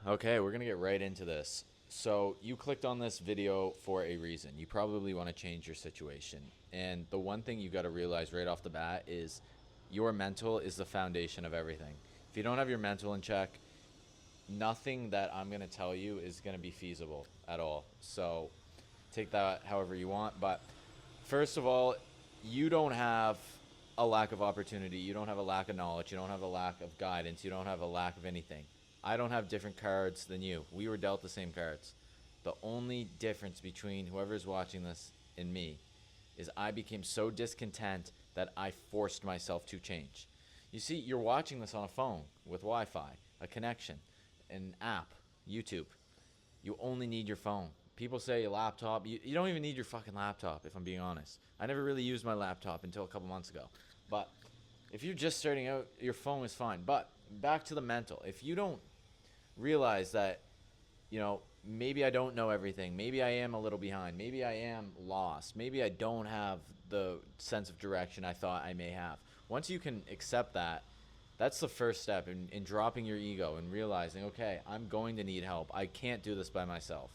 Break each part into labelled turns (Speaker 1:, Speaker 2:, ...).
Speaker 1: Okay, we're going to get right into this. So, you clicked on this video for a reason. You probably want to change your situation. And the one thing you got to realize right off the bat is your mental is the foundation of everything. If you don't have your mental in check, nothing that I'm going to tell you is going to be feasible at all. So, take that however you want. But first of all, you don't have a lack of opportunity. You don't have a lack of knowledge. You don't have a lack of guidance. You don't have a lack of anything. I don't have different cards than you. We were dealt the same cards. The only difference between whoever's watching this and me is I became so discontent that I forced myself to change. You see, you're watching this on a phone with Wi Fi, a connection, an app, YouTube. You only need your phone. People say a laptop. You don't even need your fucking laptop, if I'm being honest. I never really used my laptop until a couple months ago. But if you're just starting out, your phone is fine. But back to the mental. If you don't realize that, maybe I don't know everything. Maybe I am a little behind. Maybe I am lost. Maybe I don't have the sense of direction I thought I may have. Once you can accept that, that's the first step in dropping your ego and realizing, okay, I'm going to need help. I can't do this by myself.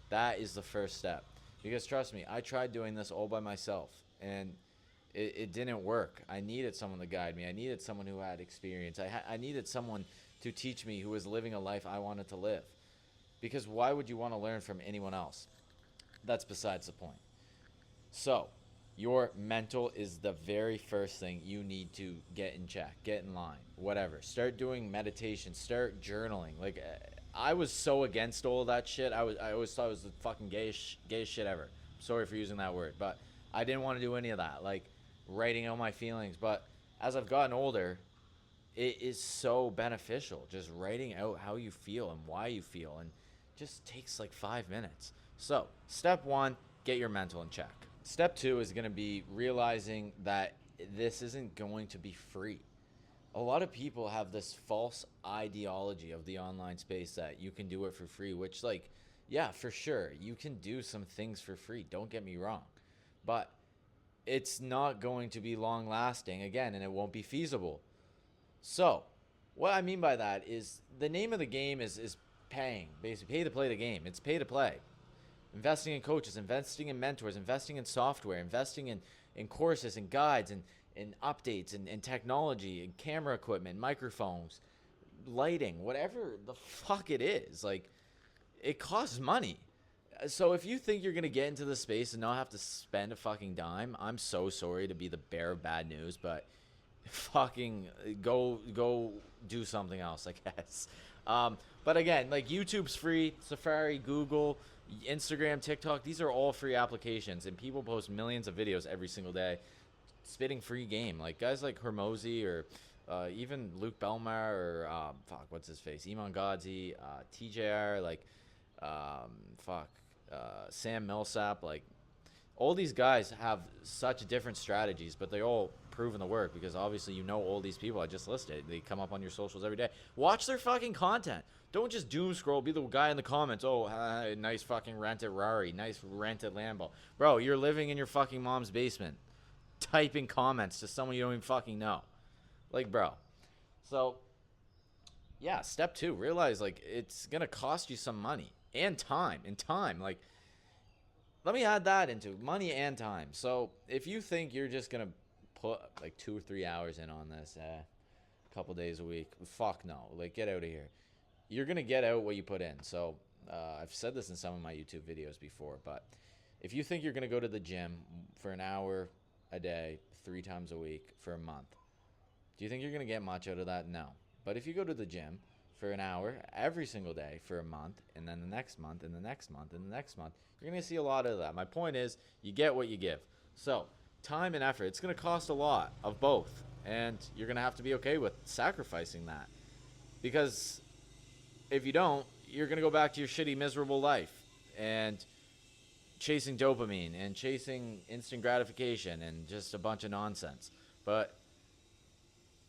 Speaker 1: That is the first step. Because trust me, I tried doing this all by myself, and it didn't work. I needed someone to guide me. I needed someone who had experience. I needed someone to teach me who was living a life I wanted to live. Because why would you want to learn from anyone else? That's besides the point. So, your mental is the very first thing you need to get in check, get in line, whatever. Start doing meditation, start journaling. Like, I was so against all of that shit. I always thought it was the fucking gayest shit ever. Sorry for using that word, but I didn't want to do any of that, like writing out my feelings. But as I've gotten older, it is so beneficial just writing out how you feel and why you feel, and just takes like 5 minutes. So, step one, get your mental in check. Step two is going to be realizing that this isn't going to be free. A lot of people have this false ideology of the online space that you can do it for free, which, like, yeah, for sure, you can do some things for free. Don't get me wrong. But it's not going to be long lasting, again, and it won't be feasible. So, what I mean by that is the name of the game is paying, basically, pay to play the game. It's pay to play. Investing in coaches, investing in mentors, investing in software, investing in courses and guides and updates and technology and camera equipment, microphones, lighting, whatever the fuck it is. Like, it costs money. So if you think you're going to get into the space and not have to spend a fucking dime, I'm so sorry to be the bearer of bad news, but fucking go do something else, I guess. But again, like, YouTube's free, Safari, Google, Instagram, TikTok, these are all free applications, and people post millions of videos every single day spitting free game. Like, guys like Hermosi, or even Luke Belmar, or what's his face, Iman Godzi, TJR, like, Sam Millsap. Like, all these guys have such different strategies, but they all proven the work, because obviously all these people I just listed. They come up on your socials every day. Watch their fucking content. Don't just doom scroll, be the guy in the comments, oh, nice fucking rented Rari, nice rented Lambo. Bro, you're living in your fucking mom's basement, typing comments to someone you don't even fucking know. Like, bro. So, yeah, step two, realize, like, it's gonna cost you some money and time. Like, let me add that into money and time. So if you think you're just gonna put like 2 or 3 hours in on this, a couple days a week, fuck no. Like, get out of here. You're gonna get out what you put in. So I've said this in some of my YouTube videos before, but if you think you're gonna go to the gym for an hour a day, 3 times a week for a month, do you think you're gonna get much out of that? No. But if you go to the gym for an hour every single day for a month, and then the next month, and the next month, and the next month, you're going to see a lot of that. My point is, you get what you give. So, time and effort, it's going to cost a lot of both, and you're going to have to be okay with sacrificing that. Because if you don't, you're going to go back to your shitty, miserable life and chasing dopamine and chasing instant gratification and just a bunch of nonsense. But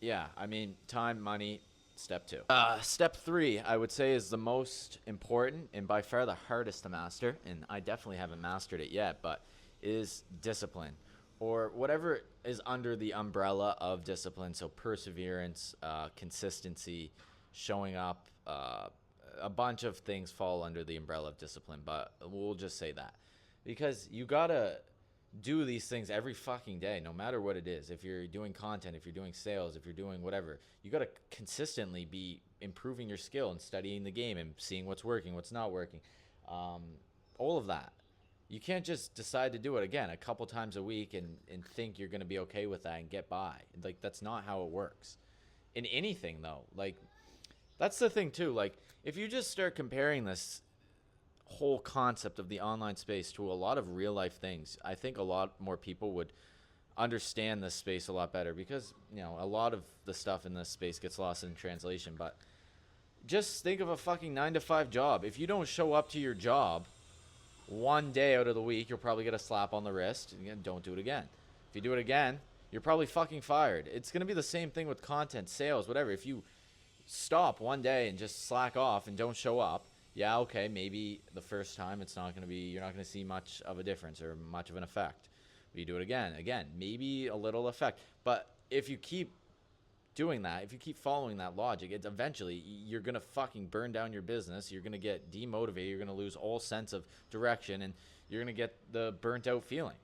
Speaker 1: yeah, I mean, time, money, step two. Step three, I would say, is the most important and by far the hardest to master, and I definitely haven't mastered it yet, but is discipline, or whatever is under the umbrella of discipline. So perseverance, consistency, showing up, a bunch of things fall under the umbrella of discipline, but we'll just say that. Because you gotta do these things every fucking day, no matter what it is. If you're doing content, if you're doing sales, if you're doing whatever, you gotta consistently be improving your skill and studying the game and seeing what's working, what's not working. All of that. You can't just decide to do it again a couple times a week and think you're gonna be okay with that and get by. Like, that's not how it works. In anything though, like, that's the thing too. Like, if you just start comparing this whole concept of the online space to a lot of real life things, I think a lot more people would understand this space a lot better, because, you know, a lot of the stuff in this space gets lost in translation. But just think of a fucking 9 to 5 job. If you don't show up to your job one day out of the week, you'll probably get a slap on the wrist. Again, don't do it again. If you do it again, you're probably fucking fired. It's going to be the same thing with content, sales, whatever. If you stop one day and just slack off and don't show up, yeah, okay, maybe the first time it's not going to be, you're not going to see much of a difference or much of an effect. But you do it again, maybe a little effect. But if you keep doing that, if you keep following that logic, it's eventually you're going to fucking burn down your business. You're going to get demotivated. You're going to lose all sense of direction, and you're going to get the burnt out feeling.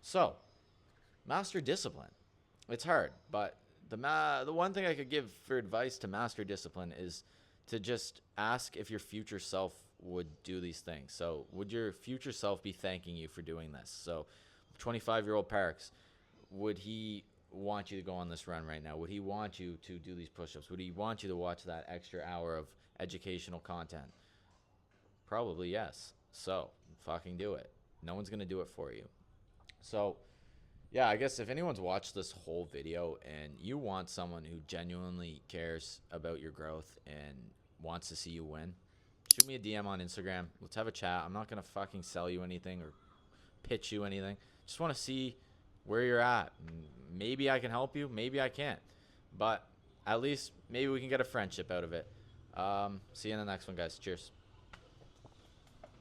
Speaker 1: So, master discipline. It's hard, but the one thing I could give for advice to master discipline is to just ask if your future self would do these things. So would your future self be thanking you for doing this? So 25-year-old Parks, would he want you to go on this run right now? Would he want you to do these push-ups? Would he want you to watch that extra hour of educational content? Probably yes. So fucking do it. No one's going to do it for you. So yeah, I guess if anyone's watched this whole video and you want someone who genuinely cares about your growth and wants to see you win, shoot me a DM on Instagram. Let's have a chat. I'm not going to fucking sell you anything or pitch you anything. Just want to see where you're at. Maybe I can help you. Maybe I can't. But at least maybe we can get a friendship out of it. See you in the next one, guys. Cheers.